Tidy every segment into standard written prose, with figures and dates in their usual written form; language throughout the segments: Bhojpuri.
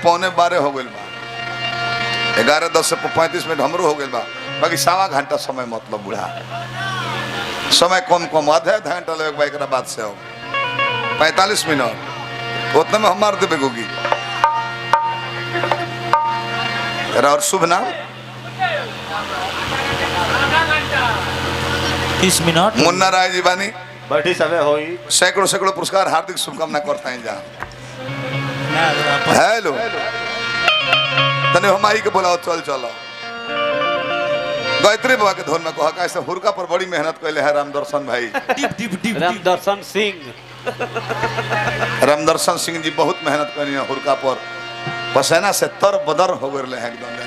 11:45 हो गई बा, 11:10 से 35 मिनट हमरो हो गई बा, बाकी सवा घंटा समय मतलब बुढ़ा समय कम कम आधा घंटा लगे बाइक बाद से हो 45 मिनट उतने में हम मार देवे गोगी। और शुभ नाम 30 मिनट मुन्ना राय जी बानी बैठी समय होई सैकड़ों सैकड़ों पुरस्कार हार्दिक शुभकामना करता है जा। हेलो तने हम आई के बोलाओ चल चलो गायत्री बाबा के धुन में कहा कैसे हुरका पर बड़ी मेहनत कैले है रामदर्शन भाई रामदर्शन सिंह रामदर्शन सिंह जी बहुत मेहनत करी है हुरका पर, पसेना से तर बदर हो गए हैं एकदम।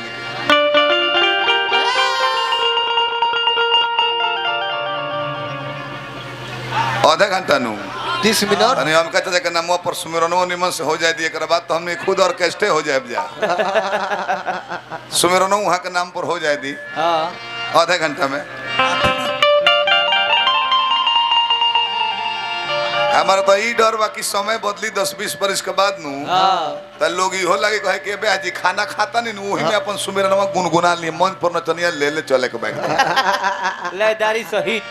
आधा घंटा नु 30 मिनट हम कहते कि नामों पर सुमिरनो निमन से हो जाए दिए कर बाद तो हमने खुद ऑर्केस्ट्रे हो जाए जा सुमिरनो वहाँ के नाम पर हो जाए दी आधा घंटा में। हमारा तो ई डर बा कि समय बदली 10-20 बरस के बाद नु तो लोग इहो लगे कहे कि बे जी खाना खाता नहीं नु वही में अपन सुमिरनवा गुनगुना लिए मन पर नचनिया ले ले चले के बैठ लयदारी सहित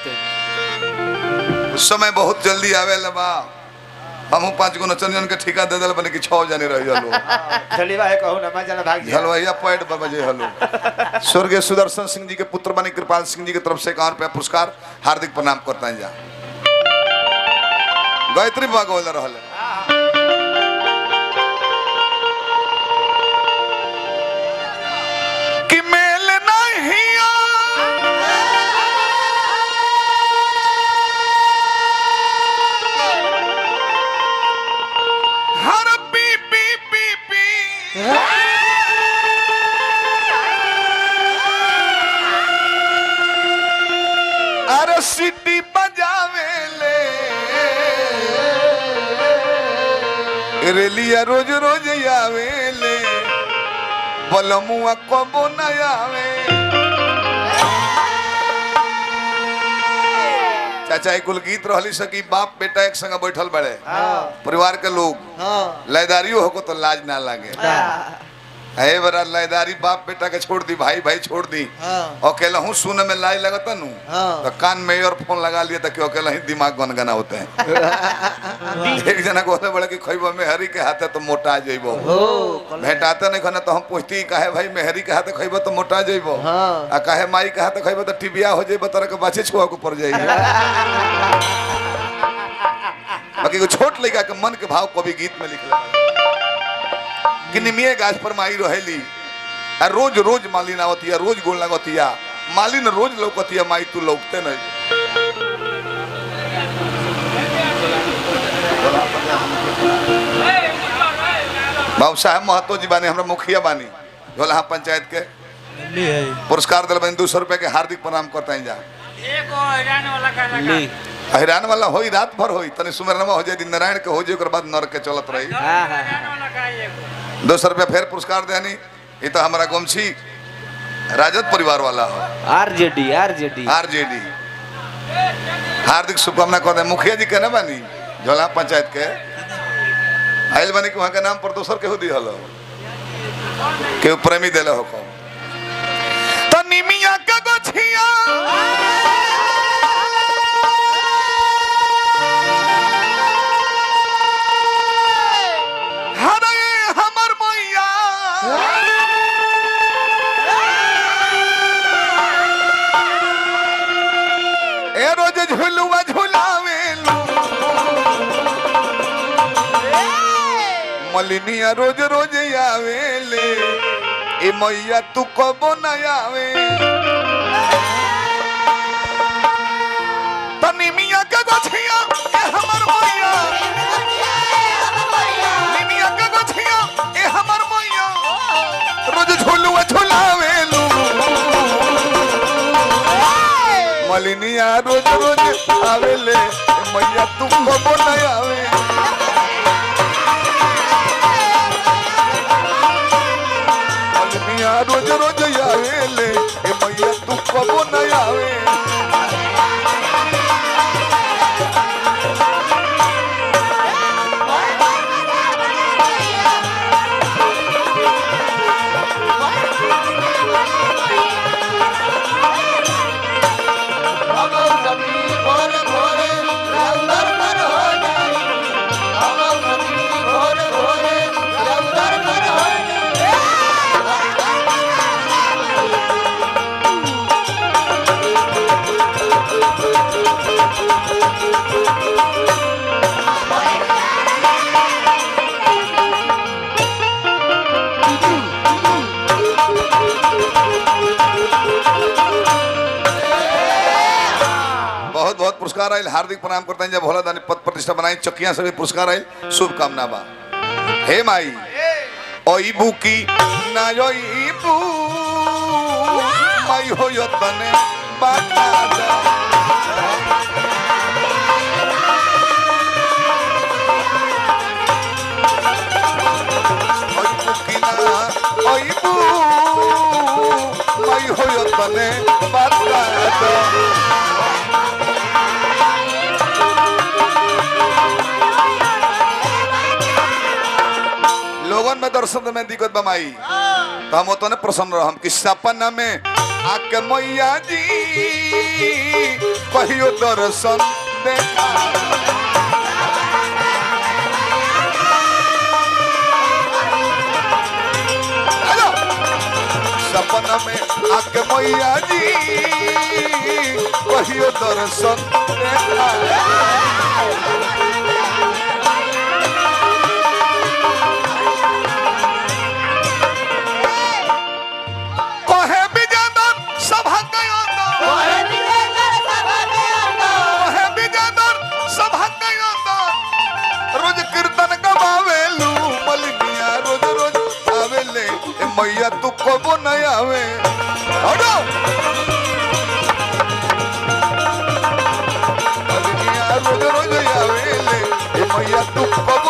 उस समय बहुत जल्दी आवे लबा हम 5 गो नचनियन के ठिका दे दल बने कि 6 जने रह जालो चलीवा है कहू ना मैं चला भाग हलो भैया पॉइंट बाबा जी हलो स्वर्गीय सुदर्शन सिंह जी के पुत्र बने कृपाल सिंह जी की तरफ से 51 रुपया पुरस्कार हार्दिक प्रणाम करता है जा। गायत्री बाबा बोल रहल कि मेल नहीं हर पी पी पी पी अरे सिटी बजावे ले रेलिया रोज रोज आवे ले बलमुआ कबो न आवे। चाचा कुल गीत रहली सकी बाप बेटा एक संग बैठल बड़े परिवार के लोग लयदारियों हो को तो लाज ना लागे है बरा लयदारी बाप बेटा के छोड़ दी भाई भाई छोड़ दी अकेला हूँ सुन में लाज लगता नू तो कान में ईयरफोन लगा लिया तो क्यों अकेला ही दिमाग गनगना होते हैं। एक जना को बोले कि खइबो मेहरी के हाथे तो मोटा जइबो भेटाते नहीं खाना तो हम पूछती कहे भाई मेहरी के हाथे खइबो तो मोटा जइबो आ कहे माई के हाथे खइबो तो टिबिया हो जइबो तरह के बाछे छुआ के पड़ जाइए। बाकी को छोट लड़का के मन के भाव कभी गीत में लिखले कि निमिये गाछ पर माई रहेली आ रोज रोज मालिन आवतिया रोज गोल लगतिया मालिन रोज लौकतिया माई तू लौकते नहीं। बाबू साहब महतो जी बानी हमरा मुखिया बानी झोला पंचायत के पुरस्कार दिल बनी 200 रुपए के हार्दिक प्रणाम करता है जा। हैरान वाला होई रात भर होई तने सुमेरनमा हो जाए दिन नारायण के हो जाए ओकर बाद नर के चलत रही 200 रुपया फिर पुरस्कार देनी ये तो हमारा गोमछी राजद परिवार वाला हो आरजेडी हार्दिक शुभकामना कर दे। मुखिया जी कहना बानी झोला पंचायत के आयल बानी कि वहाँ के नाम पर दोसर केहू दी हलो केहू प्रेमी देले हो को तो निमिया का गोछिया झुलुआ झुलावे मलिनिया रोज रोज आवे ले ए मैया तू कबो न आवे तनी मिया के गोछिया ए हमर मैया निमिया के गोछिया ए हमर मैया रोज झुलुआ झुलावे मलिनिया रोज रोज आवे ले मैया तू कबो न आवे मलिनिया रोज रोज आवे ले मैया तू कबो न आवे। पुरस्कार आयल हार्दिक प्रणाम करते हैं जब भोला दानी पद प्रतिष्ठा बनाई चकिया से भी पुरस्कार आयल शुभकामना बा हे माई ओई बुकी ना ओई बू माई हो यो तने बाटा ओई बुकी ना ओई बू माई हो यो तने बाटा लोगन में दर्शन में दिक्कत बमाई तो हम तो प्रसन्न रह हम कि सपना में आके मैया जी कहियो दर्शन देखा हेलो सपना में आके मैया जी कहियो दर्शन देखा मैया तू कब नहीं आवे रोज रोज आवे ले मैया तू कब